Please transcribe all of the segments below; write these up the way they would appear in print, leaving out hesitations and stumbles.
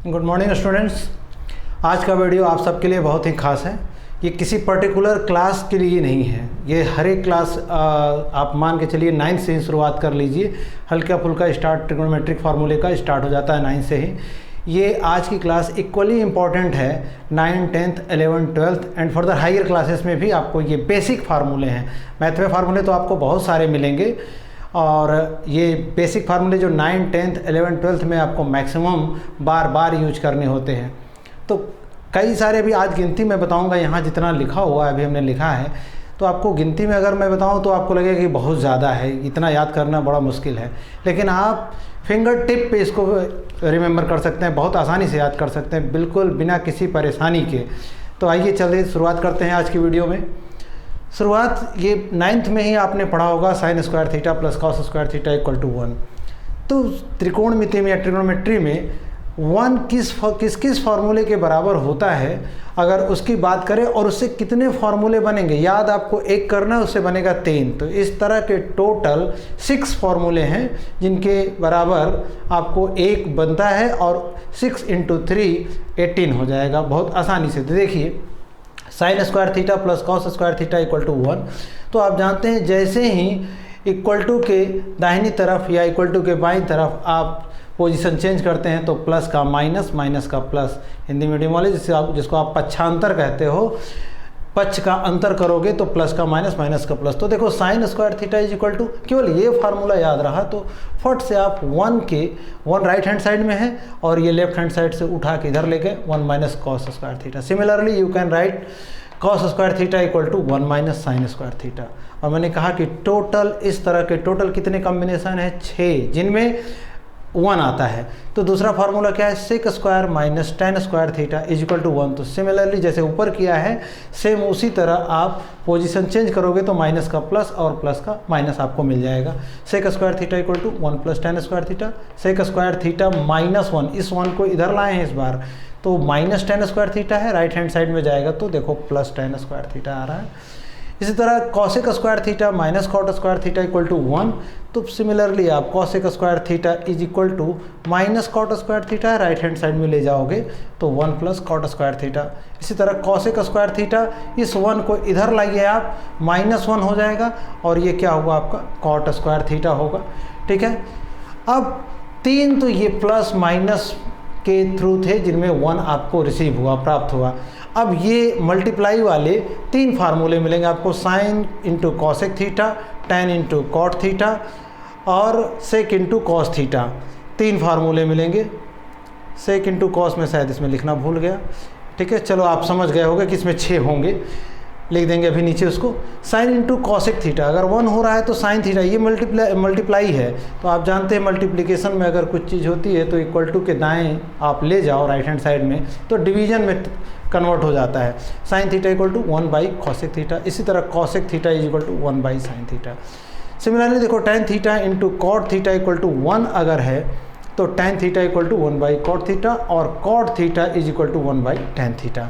Good morning students. आज का video आप सबके लिए बहुत ही खास है। ये किसी पर्टिकुलर क्लास के लिए नहीं है, ये हर एक क्लास आप मान के चलिए 9th से ही शुरुआत कर लीजिए। हल्का फुल्का स्टार्ट ट्रिग्नोमेट्रिक फार्मूले का स्टार्ट हो जाता है 9 से ही। ये आज की क्लास इक्वली इम्पॉर्टेंट है 9th 10th 11th 12th and further higher classes में भी आपको ये बेसिक फार्मूले हैं। मैथ में फार्मूले तो आपको बहुत सारे मिलेंगे और ये बेसिक फार्मूले जो 9th 10th 11th 12th में आपको मैक्सिमम बार बार यूज करने होते हैं। तो कई सारे भी आज गिनती में बताऊंगा, यहाँ जितना लिखा हुआ है अभी हमने लिखा है, तो आपको गिनती में अगर मैं बताऊं तो आपको लगेगा कि बहुत ज़्यादा है, इतना याद करना बड़ा मुश्किल है, लेकिन आप फिंगर टिप पे इसको रिमेंबर कर सकते हैं, बहुत आसानी से याद कर सकते हैं, बिल्कुल बिना किसी परेशानी के। तो आइए चलिए शुरुआत करते हैं आज की वीडियो में। शुरुआत ये 9th में ही आपने पढ़ा होगा sine square theta plus cos square theta equal to 1। तो त्रिकोणमिति में या ट्रिग्नोमेट्री में 1 किस फार्मूले के बराबर होता है, अगर उसकी बात करें और उससे कितने फार्मूले बनेंगे, याद आपको एक करना है, उससे बनेगा 3। तो इस तरह के टोटल 6 फार्मूले हैं जिनके बराबर आपको 1 बनता है और 6 × 3 18 हो जाएगा बहुत आसानी से। तो देखिए sine square theta plus cos square theta equal to 1। तो आप जानते हैं जैसे ही इक्वल टू के दाहिनी तरफ या इक्वल टू के बाईं तरफ आप पोजीशन चेंज करते हैं तो प्लस का माइनस, माइनस का प्लस, हिंदी मीडियम वाले जिसको आप पक्षांतर कहते हो, पक्ष का अंतर करोगे तो प्लस का माइनस, माइनस का प्लस। तो देखो sine square theta is equal to, केवल ये फार्मूला याद रहा तो फट से आप 1 राइट हैंड साइड में है और ये लेफ्ट हैंड साइड से उठा के इधर लेके 1 minus cos square theta. Similarly you can write cos square theta equal to 1 minus sine square theta. और मैंने कहा कि टोटल इस तरह के टोटल कितने कॉम्बिनेशन है, 6, जिनमें 1 आता है। तो दूसरा फार्मूला क्या है, sec square minus tan square theta is equal to 1। तो सिमिलरली जैसे ऊपर किया है सेम उसी तरह आप पोजीशन चेंज करोगे तो माइनस का प्लस और प्लस का माइनस आपको मिल जाएगा। Sec square theta equal to 1 plus tan square theta. Sec square theta minus 1, इस 1 को इधर लाए हैं इस बार, तो माइनस टेन स्क्वायर थीटा है, राइट हैंड साइड में जाएगा तो देखो प्लस टेन स्क्वायर थीटा आ रहा है। इसी तरह cosec square theta minus cot square theta equal to 1। तो सिमिलरली आप cosec square theta is equal to minus cot square theta right hand side में ले जाओगे तो 1 प्लस कॉट स्क्वायर थीटा। इसी तरह कॉसेक स्क्वायर थीटा, इस 1 को इधर लाइए आप, -1 हो जाएगा और ये क्या होगा आपका कॉट स्क्वायर थीटा होगा। ठीक है, अब 3 तो ये प्लस माइनस के थ्रू थे जिनमें 1 आपको रिसीव हुआ, प्राप्त हुआ। अब ये मल्टीप्लाई वाले 3 फार्मूले मिलेंगे आपको, sine into cosec theta, tan into cot theta और सेक इंटू कॉस थीटा। 3 फार्मूले मिलेंगे। सेक इंटू कॉस में शायद इसमें लिखना भूल गया। ठीक है, चलो आप समझ गए होंगे कि इसमें 6 होंगे, लिख देंगे अभी नीचे उसको। साइन इंटू कॉसेक थीटा, अगर 1 हो रहा है तो साइन थीटा, ये मल्टीप्लाई है। तो आप जानते हैं मल्टीप्लिकेशन में अगर कुछ चीज़ होती है तो इक्वल टू के दाएं आप ले जाओ राइट हैंड साइड में तो डिवीजन में कन्वर्ट हो जाता है। Sine theta equal to 1 by cosec theta. इसी तरह cosec theta is equal to 1 by sine theta. Similarly देखो tan theta into cot theta equal to 1 अगर है तो tan theta equal to 1 by cot theta और cot theta is equal to 1 by tan theta.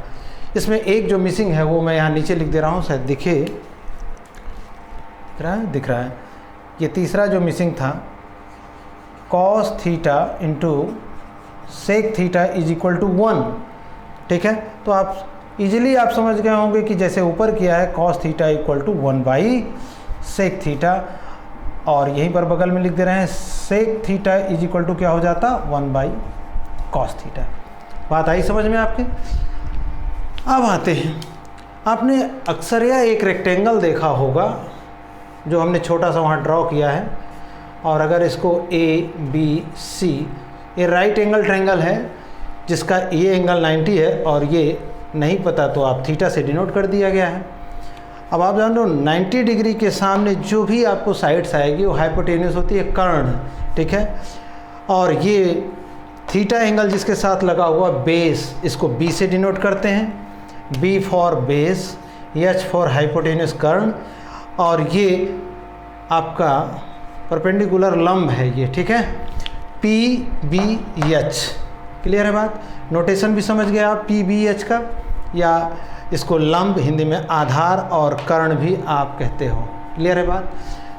इसमें एक जो missing है वो मैं यहाँ नीचे लिख दे रहा हूँ, शायद दिख रहा है। ये तीसरा जो मिसिंग था, cos theta into sec theta is equal to 1। ठीक है, तो आप इजीली आप समझ गए होंगे कि जैसे ऊपर किया है cos theta equal to 1 by sec theta और यहीं पर बगल में लिख दे रहे हैं sec theta is equal to क्या हो जाता 1 बाई कॉस थीटा। बात आई समझ में आपके? अब आते हैं, आपने अक्सर यह एक रेक्टेंगल देखा होगा जो हमने छोटा सा वहाँ ड्रॉ किया है और अगर इसको ABC, ये राइट एंगल ट्रायंगल है जिसका ये एंगल 90 है और ये नहीं पता तो आप थीटा से डिनोट कर दिया गया है। अब आप जान लो 90 डिग्री के सामने जो भी आपको साइड्स आएगी वो हाइपोटेन्यूस होती है, कर्ण। ठीक है, और ये थीटा एंगल जिसके साथ लगा हुआ बेस, इसको B से डिनोट करते हैं, B for base, H for hypotenuse कर्ण और ये आपका परपेंडिकुलर लंब है ये। ठीक है, PBH। क्लियर है बात? नोटेशन भी समझ गए आप PBH का, या इसको लंब हिंदी में आधार और कर्ण भी आप कहते हो। क्लियर है बात?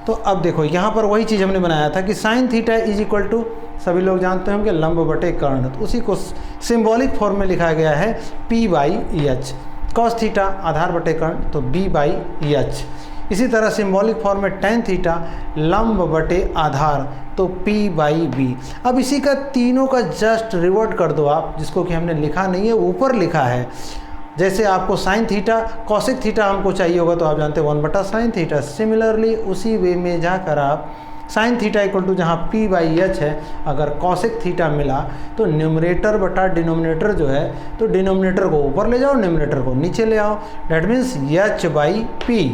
तो अब देखो यहाँ पर वही चीज़ हमने बनाया था कि sine theta is equal to सभी लोग जानते होंगे लंब बटे कर्ण, तो उसी को सिंबॉलिक फॉर्म में लिखा गया है P/H। कॉस थीटा आधार बटे कर्ण तो B/H। इसी तरह सिंबॉलिक फॉर्म में टेन थीटा लंब बटे आधार तो P/B। अब इसी का तीनों का जस्ट रिवर्ट कर दो आप, जिसको कि हमने लिखा नहीं है, ऊपर लिखा है। जैसे आपको साइन थीटा कॉसिक थीटा हमको चाहिए होगा तो आप जानते हैं 1/sin थीटा। सिमिलरली उसी वे में जाकर आप साइन थीटा इक्वल टू जहाँ P/H है, अगर कॉसिक थीटा मिला तो न्यूमरेटर बटा डिनोमिनेटर जो है, तो डिनोमिनेटर को ऊपर ले जाओ, न्यूमरेटर को नीचे ले आओ। That means H/P।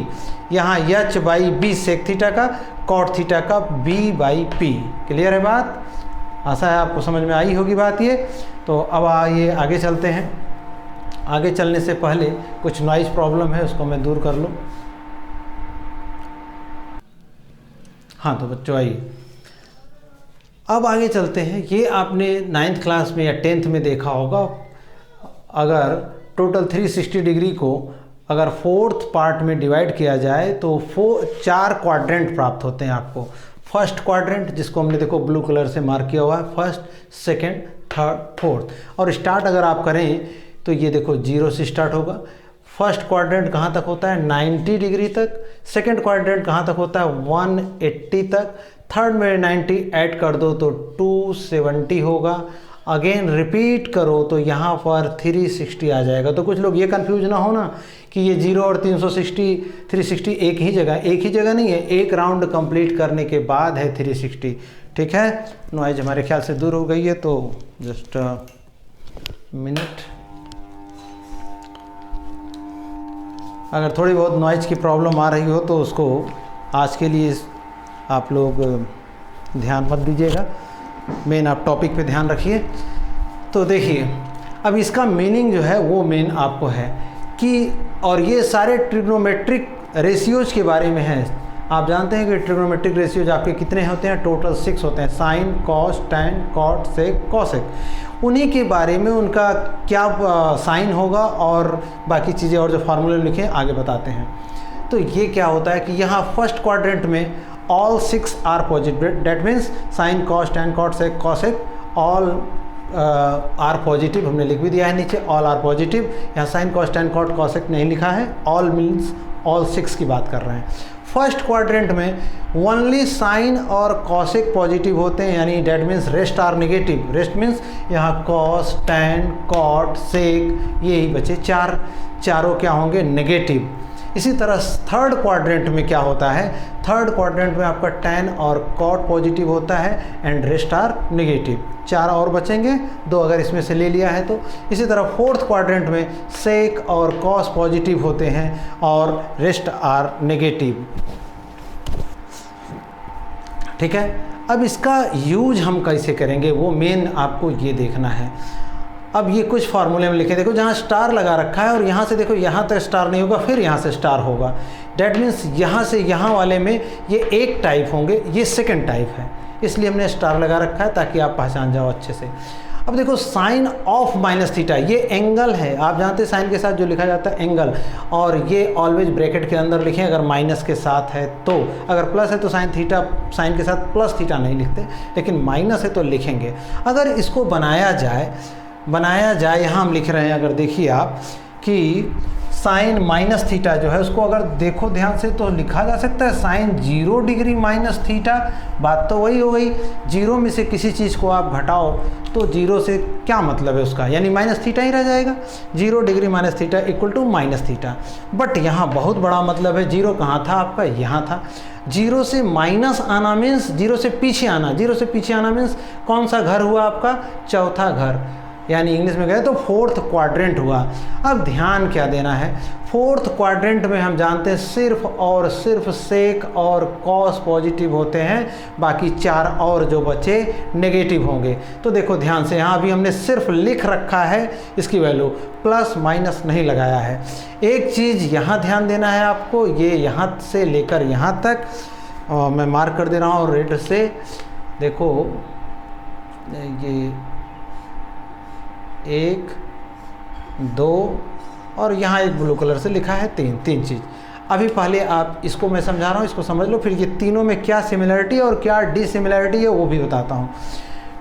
यहाँ H/B सेक थीटा का, कॉट थीटा का B/P। क्लियर है बात? आशा है आपको समझ में आई होगी बात ये। तो अब आइए आगे चलते हैं। आगे चलने से पहले कुछ नॉइज प्रॉब्लम है, उसको मैं दूर कर लूँ। हाँ तो बच्चों आइए अब आगे चलते हैं। ये आपने 9th क्लास में या 10th में देखा होगा, अगर टोटल 360 डिग्री को अगर 4th पार्ट में डिवाइड किया जाए तो 4 क्वाड्रेंट प्राप्त होते हैं आपको। फर्स्ट क्वाड्रेंट जिसको हमने देखो ब्लू कलर से मार्क किया हुआ है, फर्स्ट, सेकेंड, थर्ड, फोर्थ। और स्टार्ट अगर आप करें तो ये देखो 0 से स्टार्ट होगा। फर्स्ट क्वाड्रेंट कहाँ तक होता है? 90 डिग्री तक। सेकंड क्वाड्रेंट कहाँ तक होता है? 180 तक। थर्ड में 90 ऐड कर दो तो 270 होगा। अगेन रिपीट करो तो यहाँ पर 360 आ जाएगा। तो कुछ लोग ये कंफ्यूज ना हो ना कि ये 0 और 360 एक ही जगह नहीं है, एक राउंड कंप्लीट करने के बाद है 360। ठीक है, नॉइज हमारे ख्याल से दूर हो गई है, तो जस्ट मिनट। अगर थोड़ी बहुत नॉइज की प्रॉब्लम आ रही हो तो उसको आज के लिए आप लोग ध्यान मत दीजिएगा, मेन आप टॉपिक पे ध्यान रखिए। तो देखिए अब इसका मीनिंग जो है वो मेन आपको है कि, और ये सारे ट्रिग्नोमेट्रिक रेशियोज के बारे में है। आप जानते हैं कि ट्रिग्नोमेट्रिक रेशियोज आपके कितने होते हैं? टोटल 6 होते हैं। Sign, cos, tan, cot, sec, cosec. उन्हीं के बारे में उनका क्या साइन होगा और बाकी चीज़ें और जो फार्मूले लिखे आगे बताते हैं। तो ये क्या होता है कि यहाँ फर्स्ट क्वाड्रेंट में all 6 are positive. That means sine, cos, tan, cot, sec, cosec all are positive. हमने लिख भी दिया है नीचे, ऑल आर पॉजिटिव। यहाँ sine, cos, tan, cot, cosec नहीं लिखा है, ऑल मीन्स ऑल 6 की बात कर रहे हैं। फर्स्ट क्वाड्रेंट में ओनली साइन और कॉसेक पॉजिटिव होते हैं, यानी that means rest are negative. Rest means यहाँ कॉस, टैन, कॉट, सेक यही बचे, चारों क्या होंगे? नेगेटिव। इसी तरह थर्ड क्वाड्रेंट में क्या होता है? थर्ड क्वाड्रेंट में आपका टैन और कॉट पॉजिटिव होता है एंड रेस्ट आर नेगेटिव। 4 और बचेंगे, 2 अगर इसमें से ले लिया है तो। इसी तरह फोर्थ क्वाड्रेंट में सेक और कॉस पॉजिटिव होते हैं और रेस्ट आर नेगेटिव। ठीक है, अब इसका यूज हम कैसे करेंगे वो मेन आपको ये देखना है। अब ये कुछ फार्मूले में लिखे, देखो जहाँ स्टार लगा रखा है और यहाँ से देखो यहाँ तक स्टार नहीं होगा, फिर यहाँ से स्टार होगा। डैट मीन्स यहाँ से यहाँ वाले में ये एक टाइप होंगे, ये सेकंड टाइप है, इसलिए हमने स्टार लगा रखा है ताकि आप पहचान जाओ अच्छे से। अब देखो साइन ऑफ माइनस थीटा, ये एंगल है। आप जानते हैं साइन के साथ जो लिखा जाता है एंगल, और ये ऑलवेज ब्रैकेट के अंदर लिखें अगर माइनस के साथ है तो। अगर प्लस है तो साइन थीटा, साइन के साथ प्लस थीटा नहीं लिखते, लेकिन माइनस है तो लिखेंगे। अगर इसको बनाया जाए यहाँ हम लिख रहे हैं, अगर देखिए आप कि साइन माइनस थीटा जो है उसको अगर देखो ध्यान से तो लिखा जा सकता है साइन 0 डिग्री माइनस थीटा। बात तो वही हो गई, 0 में से किसी चीज़ को आप घटाओ तो 0 से क्या मतलब है उसका, यानी माइनस थीटा ही रह जाएगा। 0 degree minus theta equal to minus theta. But यहाँ बहुत बड़ा मतलब है, 0 कहाँ था आपका? यहाँ था। 0 से माइनस आना मीन्स 0 से पीछे आना। 0 से पीछे आना मीन्स कौन सा घर हुआ आपका? चौथा घर, यानी इंग्लिश में गए तो फोर्थ क्वाड्रेंट हुआ। अब ध्यान क्या देना है, फोर्थ क्वाड्रेंट में हम जानते हैं सिर्फ और सिर्फ सेक और कॉस पॉजिटिव होते हैं, बाकी 4 और जो बचे नेगेटिव होंगे। तो देखो ध्यान से, यहाँ अभी हमने सिर्फ लिख रखा है इसकी वैल्यू, प्लस माइनस नहीं लगाया है। एक चीज़ यहाँ ध्यान देना है आपको, ये यहाँ से लेकर यहाँ तक मैं मार्क कर दे रहा हूँ रेड से। देखो ये 1, 2 और यहाँ एक ब्लू कलर से लिखा है 3 चीज़। अभी पहले आप इसको मैं समझा रहा हूँ, इसको समझ लो, फिर ये तीनों में क्या सिमिलरिटी और क्या डिसिमिलरिटी है वो भी बताता हूँ।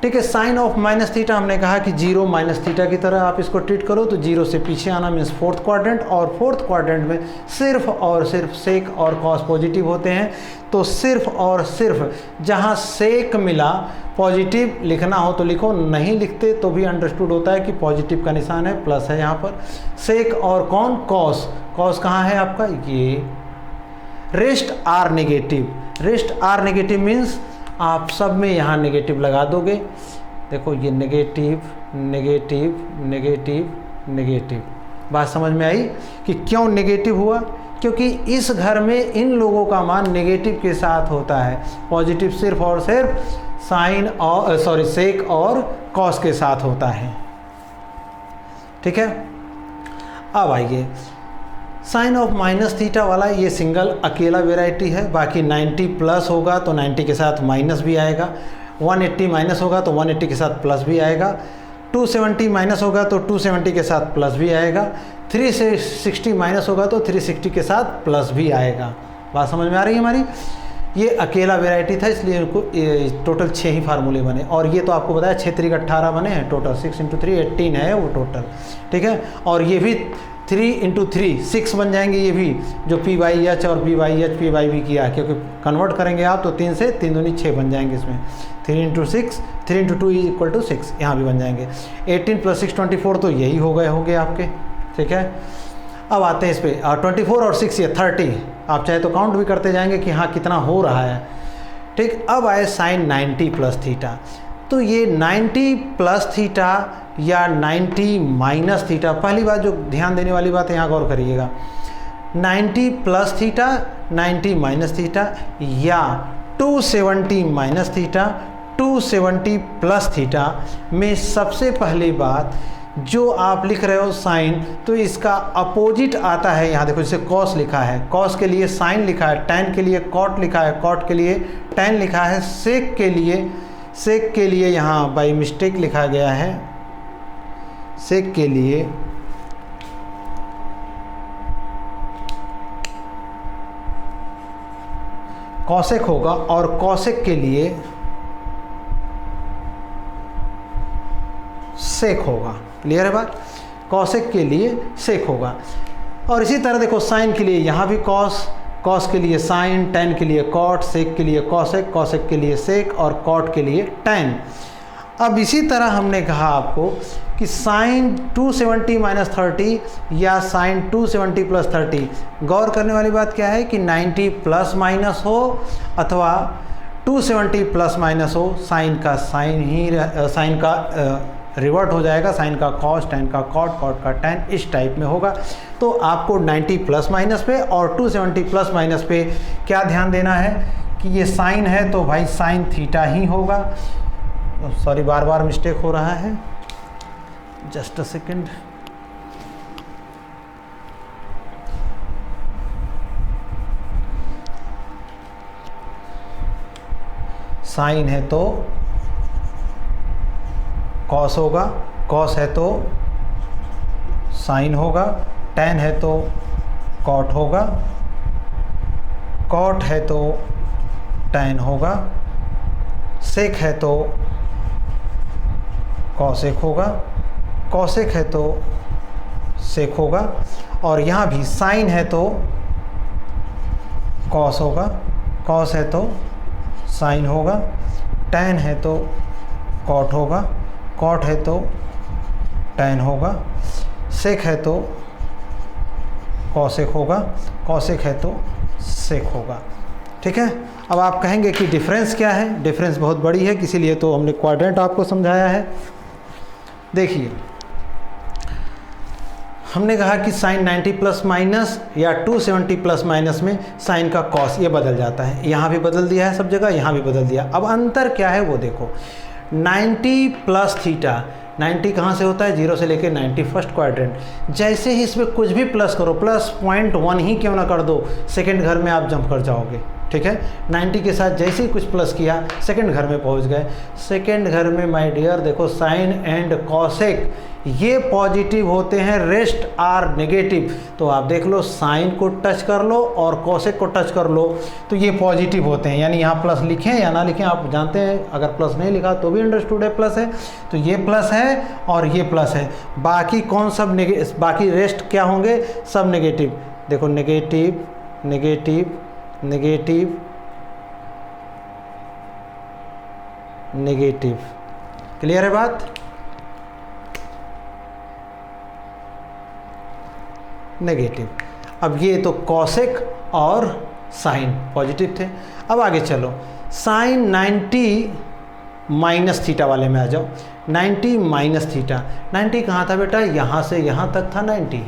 ठीक है। साइन ऑफ माइनस थीटा हमने कहा कि जीरो माइनस थीटा की तरह आप इसको ट्रीट करो, तो जीरो से पीछे आना मीन्स फोर्थ क्वाड्रेंट, और फोर्थ क्वाड्रेंट में सिर्फ और सिर्फ सेक और कॉस पॉजिटिव होते हैं। तो सिर्फ और सिर्फ जहाँ सेक मिला पॉजिटिव लिखना हो तो लिखो, नहीं लिखते तो भी अंडरस्टूड होता है कि पॉजिटिव का निशान है, प्लस है यहाँ पर। सेक और कौन, कॉस, कॉस कहाँ है आपका, ये। Rest are negative, rest are negative means आप सब में यहाँ नेगेटिव लगा दोगे। देखो ये नेगेटिव नेगेटिव नेगेटिव नेगेटिव। बात समझ में आई कि क्यों नेगेटिव हुआ, क्योंकि इस घर में इन लोगों का मान नेगेटिव के साथ होता है, पॉजिटिव सिर्फ और सिर्फ साइन और सेक और कॉस के साथ होता है। ठीक है। अब आइए साइन ऑफ माइनस थीटा वाला, ये सिंगल अकेला वेराइटी है। बाकी 90 प्लस होगा तो 90 के साथ माइनस भी आएगा, 180 माइनस होगा तो 180 के साथ प्लस भी आएगा, 270 माइनस होगा तो 270 के साथ प्लस भी आएगा, 360 माइनस होगा तो 360 के साथ प्लस भी आएगा। बात समझ में आ रही है हमारी। ये अकेला वेराइटी था, इसलिए इनको टोटल 6 ही फार्मूले बने, और ये तो आपको बताया 6 3 18 बने हैं टोटल, 6 × 3 18 है वो टोटल। ठीक है। और ये भी 3 × 3 6 बन जाएंगे, ये भी जो P/H और P/H P/V किया है, क्योंकि कन्वर्ट करेंगे आप तो 3 से 3 दूनी 6 बन जाएंगे इसमें। 3 × 6 3 × 2 = 6, यहाँ भी बन जाएंगे। 18 + 6 24 तो यही होंगे आपके। ठीक है। अब आते हैं इस पर, 24 और 6 ये 30, आप चाहे तो काउंट भी करते जाएंगे कि हाँ कितना हो रहा है। ठीक। अब आए साइन 90 प्लस थीटा, तो ये 90 प्लस थीटा या 90 माइनस थीटा, पहली बात जो ध्यान देने वाली बात है यहाँ गौर करिएगा, 90 प्लस थीटा 90 माइनस थीटा या 270 माइनस थीटा 270 प्लस थीटा में सबसे पहली बात जो आप लिख रहे हो साइन, तो इसका अपोजिट आता है। यहाँ देखो जैसे कॉस लिखा है, कॉस के लिए साइन लिखा है, टैन के लिए कॉट लिखा है, कॉट के लिए टैन लिखा है, सेक के लिए यहाँ बाई मिस्टेक लिखा गया है, सेक के लिए कॉसेक होगा और कॉसेक के लिए सेक होगा। क्लियर है बात। कॉसेक के लिए सेक होगा। और इसी तरह देखो साइन के लिए यहाँ भी कॉस, कॉस के लिए साइन, टैन के लिए कॉट, सेक के लिए कॉसेक, कॉसेक के लिए सेक और कॉट के लिए टैन। अब इसी तरह हमने कहा आपको कि साइन 270 माइनस 30 या साइन 270 प्लस 30, गौर करने वाली बात क्या है कि 90 प्लस माइनस हो अथवा 270 प्लस माइनस हो, साइन का रिवर्ट हो जाएगा, साइन का कॉस, टैन का कॉट, कॉट का टैन, इस टाइप में होगा। तो आपको 90 प्लस माइनस पे और 270 प्लस माइनस पे क्या ध्यान देना है कि ये साइन है तो भाई साइन थीटा ही होगा। सॉरी बार बार मिस्टेक हो रहा है, जस्ट अ सेकेंड। साइन है तो कॉस होगा, कॉस है तो साइन होगा, टैन है तो कॉट होगा, कॉट है तो टैन होगा, सेक है तो कॉसेक होगा, कॉसेक है तो सेक होगा, और यहाँ भी साइन है तो कॉस होगा, कॉस है तो साइन होगा, टैन है तो कॉट होगा, कॉट है तो टैन होगा, सेक है तो कॉसेक होगा, कॉसेक है तो सेक होगा। ठीक है। अब आप कहेंगे कि डिफरेंस क्या है, डिफरेंस बहुत बड़ी है, इसीलिए तो हमने क्वाड्रेंट आपको समझाया है। देखिए हमने कहा कि साइन 90 प्लस माइनस या 270 प्लस माइनस में साइन का कॉस ये बदल जाता है, यहाँ भी बदल दिया है सब जगह, यहाँ भी बदल दिया। अब अंतर क्या है वो देखो, 90 प्लस थीटा, 90 कहाँ से होता है, 0 से लेके 90 फर्स्ट क्वाड्रेंट, जैसे ही इसमें कुछ भी प्लस करो, +0.1 ही क्यों ना कर दो, सेकंड घर में आप जंप कर जाओगे। ठीक है। 90 के साथ जैसे ही कुछ प्लस किया सेकंड घर में पहुंच गए। सेकंड घर में माय डियर देखो साइन एंड कॉसेक ये पॉजिटिव होते हैं, रेस्ट आर नेगेटिव। तो आप देख लो साइन को टच कर लो और कॉसेक को टच कर लो तो ये पॉजिटिव होते हैं, यानी यहाँ प्लस लिखें या ना लिखें आप जानते हैं, अगर प्लस नहीं लिखा तो भी अंडरस्टूड है प्लस है, तो ये प्लस है और ये प्लस है। बाकी कौन सब बाकी रेस्ट क्या होंगे, सब नेगेटिव। देखो negative negative negative negative, clear है बात। नेगेटिव। अब ये तो कॉसेक और साइन पॉजिटिव थे। अब आगे चलो साइन 90 माइनस थीटा वाले में आ जाओ। 90 माइनस थीटा, 90 कहाँ था बेटा, यहाँ से यहाँ तक था 90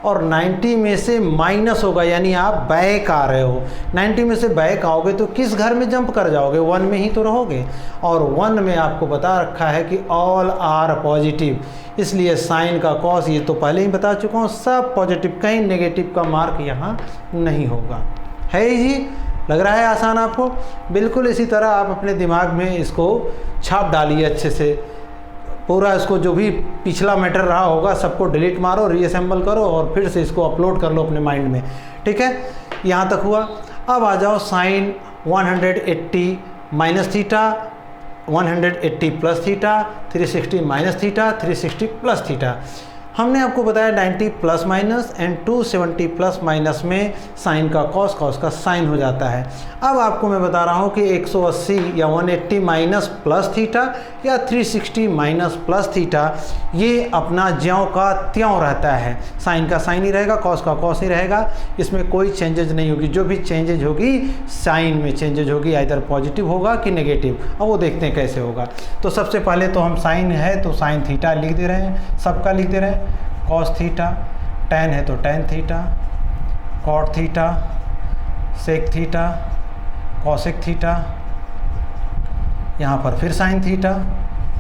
और 90 में से माइनस होगा यानी आप बैक आ रहे हो। 90 में से बैक आओगे तो किस घर में जंप कर जाओगे, 1 में ही तो रहोगे और 1 में आपको बता रखा है कि ऑल आर पॉजिटिव, इसलिए साइन का कॉस ये तो पहले ही बता चुका हूँ सब पॉजिटिव, कहीं नेगेटिव का मार्क यहाँ नहीं होगा। है जी, लग रहा है आसान आपको। बिल्कुल इसी तरह आप अपने दिमाग में इसको छाप डालिए अच्छे से, पूरा इसको जो भी पिछला मैटर रहा होगा सबको डिलीट मारो, रीअसेंबल करो और फिर से इसको अपलोड कर लो अपने माइंड में। ठीक है, यहाँ तक हुआ। अब आ जाओ sine 180 minus theta, 180 plus theta, 360 minus theta, 360 plus theta. हमने आपको बताया 90 plus minus and 270 plus minus में साइन का कॉस, कॉस का साइन हो जाता है। अब आपको मैं बता रहा हूँ कि 180 या 180 माइनस प्लस थीटा या 360 माइनस प्लस थीटा ये अपना ज्यों का त्यों रहता है, साइन का साइन ही रहेगा, कॉस का कॉस ही रहेगा, इसमें कोई चेंजेज नहीं होगी। जो भी चेंजेज होगी साइन में चेंजेज होगी, इधर पॉजिटिव होगा कि नेगेटिव। अब वो देखते हैं कैसे होगा। तो सबसे पहले तो हम साइन है तो साइन थीटा लिख दे रहे हैं, सबका लिख दे रहे हैं। कॉस थीटा, टेन है तो tan theta, cot theta, sec theta, cosec theta, यहाँ पर फिर sine theta.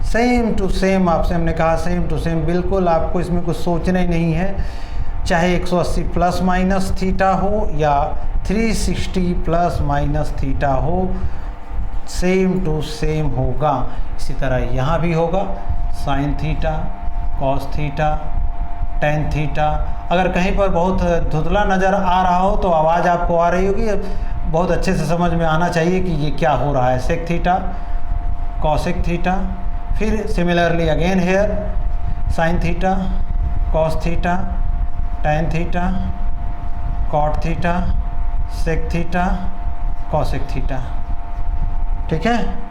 Same to same आपसे हमने कहा, सेम टू सेम बिल्कुल, आपको इसमें कुछ सोचना ही नहीं है। चाहे 180 प्लस माइनस थीटा हो या 360 प्लस माइनस थीटा हो, सेम टू सेम होगा। इसी तरह यहाँ भी होगा sine theta, cos theta, tan theta. अगर कहीं पर बहुत धुंधला नज़र आ रहा हो तो आवाज़ आपको आ रही होगी, बहुत अच्छे से समझ में आना चाहिए कि ये क्या हो रहा है। सेक थीटा, कॉसेक थीटा, फिर similarly again here sine theta, cos theta, tan theta, cot theta, sec theta, cosec theta. ठीक है,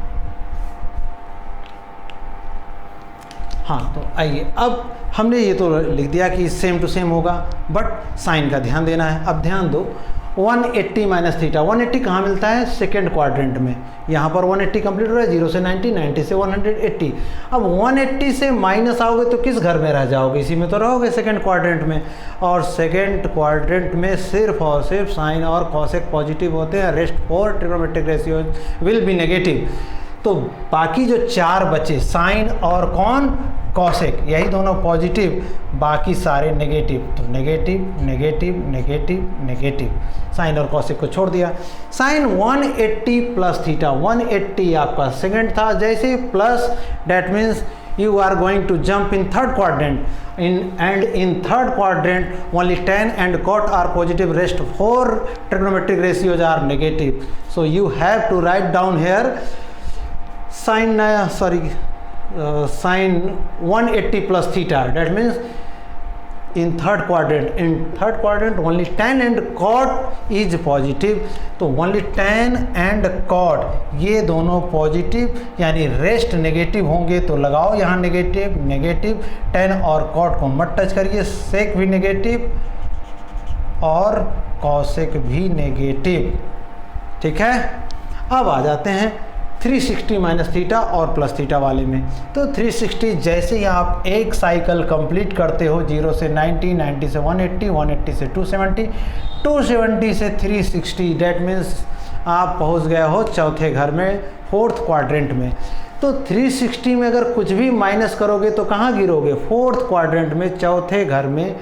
हाँ तो आइए, अब हमने ये तो लिख दिया कि सेम टू सेम होगा, बट साइन का ध्यान देना है। अब ध्यान दो 180 माइनस थीटा, 180 कहाँ मिलता है, सेकेंड क्वाड्रेंट में। यहाँ पर 180 कंप्लीट हो रहा है, 0 से 90, 90 से 180। अब 180 से माइनस आओगे तो किस घर में रह जाओगे, इसी में तो रहोगे, सेकेंड क्वाड्रेंट में। और सेकेंड क्वाड्रेंट में सिर्फ और सिर्फ साइन और कॉसेक पॉजिटिव होते हैं, rest for trigonometric ratio will be negative. तो बाकी जो चार बचे साइन और कौन, कॉसेक, यही दोनों पॉजिटिव, बाकी सारे नेगेटिव। तो negative negative negative negative, sine और कॉसेक को छोड़ दिया। साइन 180 प्लस थीटा, 180 आपका सेकंड था, जैसे plus that means you are going to jump in third quadrant in third quadrant only tan and cot are positive, rest 4 trigonometric ratios are negative. So you have to write down here sin 180 plus theta, that means in third quadrant only tan and cot is positive. तो only tan and cot ये दोनों positive यानी rest negative होंगे, तो लगाओ यहाँ negative negative. tan और cot को मत टच करिए, sec भी नेगेटिव और cosec भी नेगेटिव। ठीक है, अब आ जाते हैं 360 माइनस थीटा और प्लस थीटा वाले में। तो 360 जैसे ही आप एक साइकिल कंप्लीट करते हो, 0 से 90, 90 से 180, 180 से 270, 270 से 360, डेट मीन्स आप पहुंच गए हो चौथे घर में, फोर्थ क्वाड्रेंट में। तो 360 में अगर कुछ भी माइनस करोगे तो कहाँ गिरोगे, फोर्थ क्वाड्रेंट में, चौथे घर में।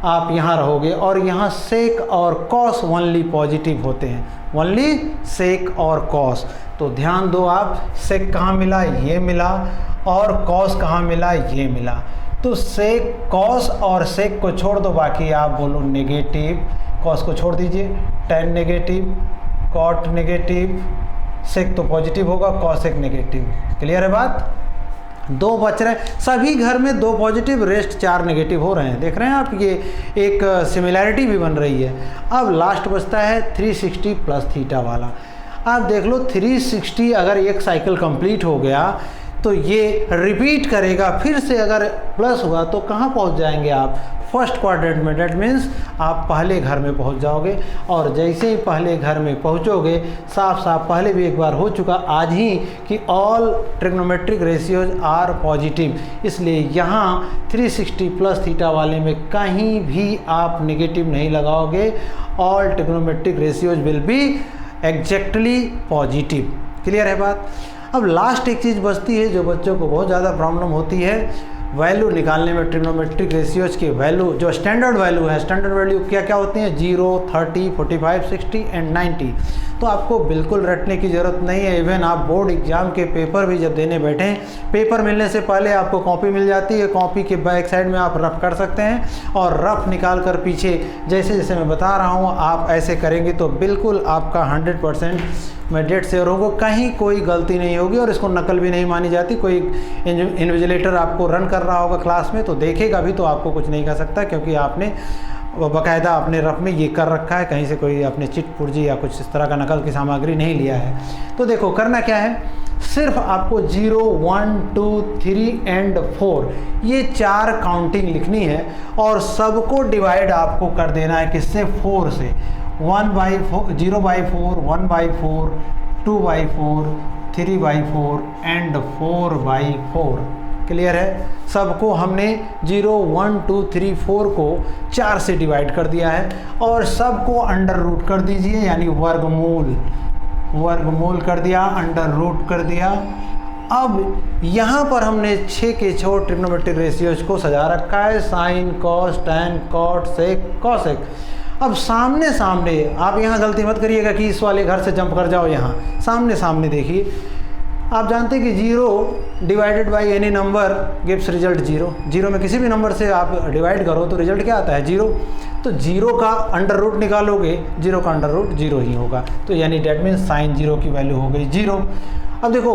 आप यहाँ रहोगे और यहाँ सेक और कॉस ओनली पॉजिटिव होते हैं, ओनली सेक और कॉस। तो ध्यान दो आप, सेक कहाँ मिला, ये मिला, और कॉस कहाँ मिला, ये मिला। तो सेक कॉस और सेक को छोड़ दो, बाकी आप बोलो नेगेटिव, कॉस को छोड़ दीजिए, टेन नेगेटिव, कॉट नेगेटिव, सेक तो पॉजिटिव होगा, कॉस एक नेगेटिव। क्लियर है बात? दो बच रहे हैं, सभी घर में दो पॉजिटिव, रेस्ट चार नेगेटिव हो रहे हैं। देख रहे हैं आप, ये एक सिमिलैरिटी भी बन रही है। अब लास्ट बचता है 360 प्लस थीटा वाला। आप देख लो 360 अगर एक साइकिल कंप्लीट हो गया तो ये रिपीट करेगा, फिर से अगर प्लस हुआ तो कहाँ पहुँच जाएंगे आप, फर्स्ट क्वाड्रेंट में। डेट मीन्स आप पहले घर में पहुँच जाओगे, और जैसे ही पहले घर में पहुँचोगे, साफ साफ पहले भी एक बार हो चुका आज ही कि all trigonometric ratios are positive, इसलिए यहाँ 360 प्लस थीटा वाले में कहीं भी आप नेगेटिव नहीं लगाओगे, all trigonometric ratios will be exactly positive. Clear है बात? अब लास्ट एक चीज़ बचती है जो बच्चों को बहुत ज़्यादा प्रॉब्लम होती है, वैल्यू निकालने में। ट्रिग्नोमेट्रिक रेशियोज की वैल्यू जो स्टैंडर्ड वैल्यू है, स्टैंडर्ड वैल्यू क्या क्या होती हैं, 0, 30, 45, 60 एंड 90। तो आपको बिल्कुल रटने की ज़रूरत नहीं है। इवन आप बोर्ड एग्जाम के पेपर भी जब देने बैठें, पेपर मिलने से पहले आपको कॉपी मिल जाती है, कॉपी के बैक साइड में आप रफ कर सकते हैं, और रफ निकाल कर पीछे जैसे जैसे मैं बता रहा हूँ आप ऐसे करेंगे तो बिल्कुल आपका 100% मैं डेट श्योर होगा, कहीं कोई गलती नहीं होगी, और इसको नकल भी नहीं मानी जाती। कोई इन्विजिलेटर आपको रन कर रहा होगा क्लास में तो देखेगा भी तो आपको कुछ नहीं कह सकता, क्योंकि आपने बाकायदा अपने रफ में ये कर रखा है, कहीं से कोई अपने चिट पुर्जी या कुछ इस तरह का नकल की सामग्री नहीं लिया है। तो देखो करना क्या है, सिर्फ आपको 0, 1, 2, 3 एंड 4 ये 4 काउंटिंग लिखनी है, और सबको डिवाइड आपको कर देना है किससे, 4 से। 1/4, 0/4, 1/4, 2/4, 3/4 एंड 4/4। क्लियर है? सबको हमने 0, 1, 2, 3, 4 को 4 से डिवाइड कर दिया है, और सबको अंडर रूट कर दीजिए, यानी वर्गमूल, वर्गमूल कर दिया, अंडर रूट कर दिया। अब यहाँ पर हमने 6 के 6 ट्रिग्नोमेट्रिक रेशियोज को सजा रखा है, sign, cos, tan, cot, sec, cosec. अब सामने सामने आप यहाँ गलती मत करिएगा कि इस वाले घर से जंप कर जाओ, यहाँ सामने सामने देखिए। आप जानते हैं कि 0 divided by any number gives result 0। 0 में किसी भी नंबर से आप डिवाइड करो तो रिजल्ट क्या आता है, 0। तो 0 का अंडर रूट निकालोगे, 0 का अंडर रूट 0 ही होगा, तो यानी डेट मीन्स साइन 0 की वैल्यू हो गई 0। अब देखो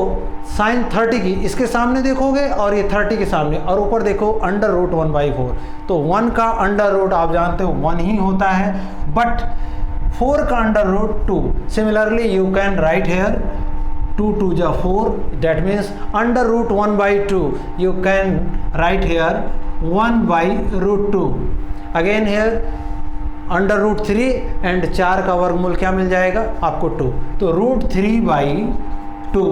साइन 30 की इसके सामने देखोगे, और ये 30 के सामने, और ऊपर देखो अंडर रूट 1/4, तो 1 का अंडर रूट आप जानते हो 1 ही होता है, बट 4 का under root 2। Similarly you can write here 2 2 जा 4, that means under root 1/2 you can write here 1/√2। again here under root 3 and 4 का वर्गमूल क्या मिल जाएगा आपको 2, तो √3/2,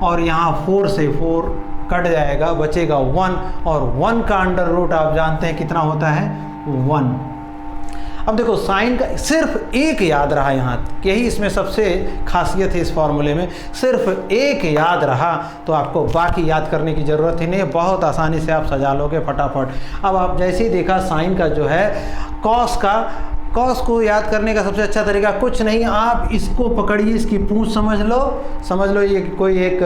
और यहाँ 4 से 4 कट जाएगा, बचेगा 1, और 1 का अंडर रूट आप जानते हैं कितना होता है, 1। अब देखो साइन का सिर्फ एक याद रहा यहाँ, यही इसमें सबसे खासियत है इस फॉर्मूले में, सिर्फ एक याद रहा तो आपको बाकी याद करने की ज़रूरत ही नहीं है, बहुत आसानी से आप सजा लोगे फटाफट। अब आप जैसे ही देखा साइन का जो है, कॉस का, कॉस को याद करने का सबसे अच्छा तरीका कुछ नहीं, आप इसको पकड़िए, इसकी पूंछ समझ लो ये कोई एक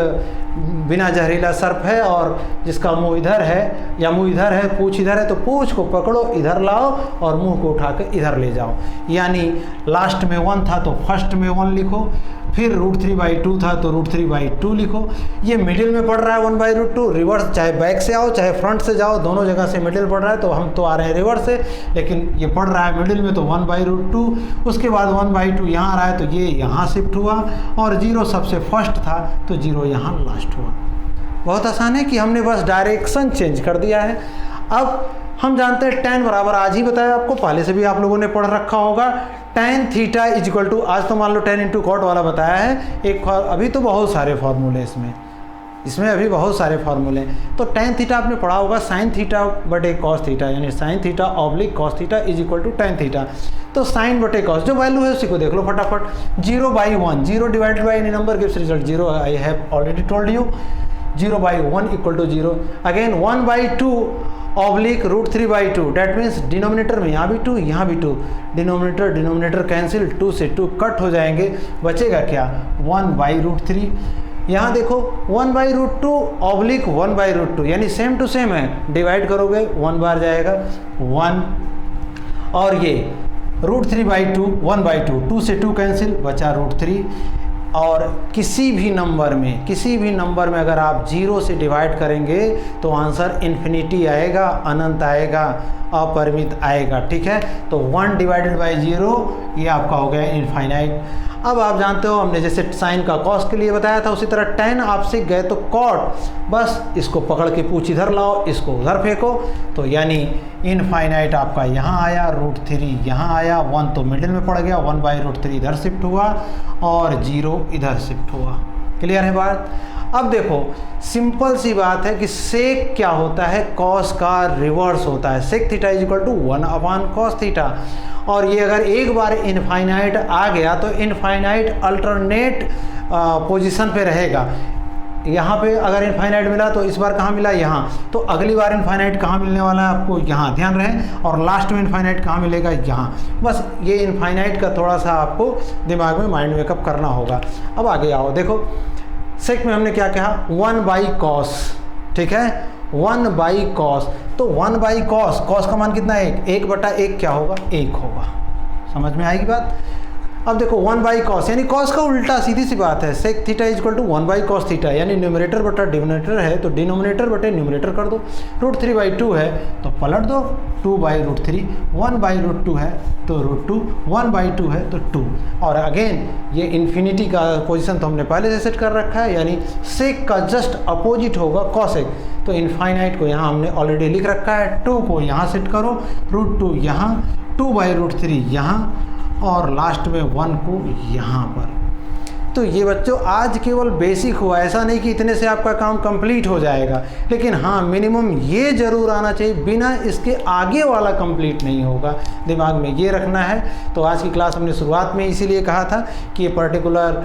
बिना जहरीला सर्प है, और जिसका मुंह इधर है या मुंह इधर है, पूंछ इधर है, तो पूंछ को पकड़ो, इधर लाओ, और मुंह को उठा कर इधर ले जाओ। यानी लास्ट में 1 था तो फर्स्ट में 1 लिखो, फिर √3/2 था तो √3/2 लिखो। ये मिडिल में पड़ रहा है 1/√2, रिवर्स चाहे बैक से आओ चाहे फ्रंट से जाओ, दोनों जगह से मिडिल पड़ रहा है, तो हम तो आ रहे हैं रिवर्स से, लेकिन ये पड़ रहा है मिडिल में तो 1/√2। उसके बाद 1/2 यहाँ आ रहा है तो ये यहाँ शिफ्ट हुआ, और 0 सबसे फर्स्ट था तो 0 यहाँ लास्ट हुआ। बहुत आसान है कि हमने बस डायरेक्शन चेंज कर दिया है। अब हम जानते हैं tan बराबर, आज ही बताया आपको, पहले से भी आप लोगों ने पढ़ रखा होगा, tan theta is equal to, आज तो मान लो tan इंटू कॉट वाला बताया है एक, अभी तो बहुत सारे फॉर्मूले इसमें अभी बहुत सारे फॉर्मूले। तो tan थीटा आपने पढ़ा होगा, साइन थीटा बटे कॉस थीटा, यानी sine theta oblique cos theta is equal to tan theta. तो साइन बटे कॉस जो वैल्यू है उसी को देख लो फटाफट। 0/1, 0 divided by any number gives result 0, I have already told you. 0/1 equal to 0। Again 1/2 oblique √3/2, that means denominator में यहाँ भी 2 यहाँ भी 2, डिनोमिनेटर कैंसिल, 2 से 2 कट हो जाएंगे, बचेगा क्या 1/√3। यहाँ देखो 1/√2 ऑब्लिक 1/√2 यानी सेम टू सेम है, डिवाइड करोगे 1 बार जाएगा 1, और ये √3/2 1/2, 2 से 2 कैंसिल, बचा √3। और किसी भी नंबर में अगर आप 0 से डिवाइड करेंगे तो आंसर इन्फिनिटी आएगा, अनंत आएगा, अपरिमित आएगा, ठीक है। तो 1/0 ये आपका हो गया इनफाइनाइट। अब आप जानते हो हमने जैसे साइन का कॉस के लिए बताया था, उसी तरह tan आपसे गए तो कॉट, बस इसको पकड़ के पूछ इधर लाओ, इसको उधर फेंको, तो यानी इनफाइनाइट आपका यहाँ आया, √3 यहाँ आया, 1 तो मिडिल में पड़ गया, 1/√3 इधर शिफ्ट हुआ और 0 इधर शिफ्ट हुआ। क्लियर है बात। अब देखो सिंपल सी बात है कि सेक क्या होता है, कॉस का रिवर्स होता है, sec theta is equal to 1/cos theta. और ये अगर एक बार इनफाइनाइट आ गया तो इनफाइनाइट अल्टरनेट पोजीशन पे रहेगा। यहाँ पे अगर इनफाइनाइट मिला तो इस बार कहाँ मिला, यहाँ, तो अगली बार इनफाइनाइट कहाँ मिलने वाला है आपको, यहाँ, ध्यान रहे। और लास्ट में इनफाइनाइट कहाँ मिलेगा, यहाँ। बस ये इनफाइनाइट का थोड़ा सा आपको दिमाग में माइंड मेकअप करना होगा। अब आगे आओ, देखो सेक में हमने क्या कहा 1/cos, ठीक है, 1/cos। तो 1/cos, cos का मान कितना है 1/1 क्या होगा 1 होगा, समझ में आएगी बात। अब देखो 1/cos यानी cos का उल्टा, सीधी सी बात है, sec theta is equal to 1/cos theta, यानी न्यूमरेटर बटा डिनोमिनेटर है तो डिनोमिनेटर बटे न्यूमरेटर कर दो, √3/2 है तो पलट दो 2/√3, 1/√2 है तो √2, 1/2 है तो 2। और अगेन ये इन्फिनिटी का पोजीशन तो हमने पहले से सेट कर रखा है, यानी सेक का जस्ट अपोजिट होगा कॉसेक। तो इनफाइनाइट को यहाँ हमने ऑलरेडी लिख रखा है, 2 को यहाँ सेट करो, √2 यहाँ, 2/√3 यहाँ, और लास्ट में 1 को यहाँ पर। तो ये बच्चों आज केवल बेसिक हुआ, ऐसा नहीं कि इतने से आपका काम कंप्लीट हो जाएगा, लेकिन हाँ मिनिमम ये जरूर आना चाहिए, बिना इसके आगे वाला कंप्लीट नहीं होगा, दिमाग में ये रखना है। तो आज की क्लास हमने शुरुआत में इसीलिए कहा था कि ये पर्टिकुलर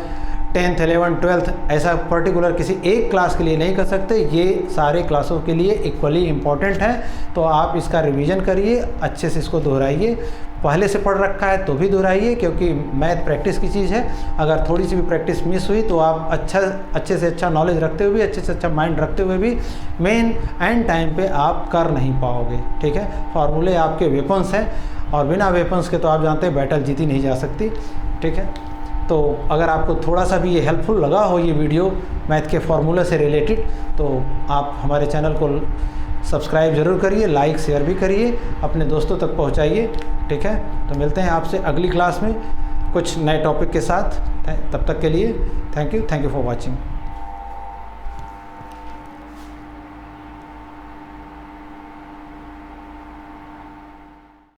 10th 11th 12th ऐसा पर्टिकुलर किसी एक क्लास के लिए नहीं कर सकते, ये सारे क्लासों के लिए इक्वली इम्पॉर्टेंट है। तो आप इसका रिवीजन करिए, अच्छे से इसको दोहराइए, पहले से पढ़ रखा है तो भी दोहराइए, क्योंकि मैथ प्रैक्टिस की चीज़ है। अगर थोड़ी सी भी प्रैक्टिस मिस हुई तो आप अच्छे से अच्छा नॉलेज रखते हुए भी, अच्छे से अच्छा माइंड रखते हुए भी मेन एंड टाइम पे आप कर नहीं पाओगे, ठीक है। फार्मूले आपके वेपन्स हैं, और बिना वेपन्स के तो आप जानते हैं बैटल जीती नहीं जा सकती, ठीक है। तो अगर आपको थोड़ा सा भी ये हेल्पफुल लगा हो ये वीडियो मैथ के फार्मूले से रिलेटेड, तो आप हमारे चैनल को सब्सक्राइब ज़रूर करिए, लाइक शेयर भी करिए, अपने दोस्तों तक पहुंचाइए, ठीक है। तो मिलते हैं आपसे अगली क्लास में कुछ नए टॉपिक के साथ, तब तक के लिए थैंक यू फॉर वॉचिंग।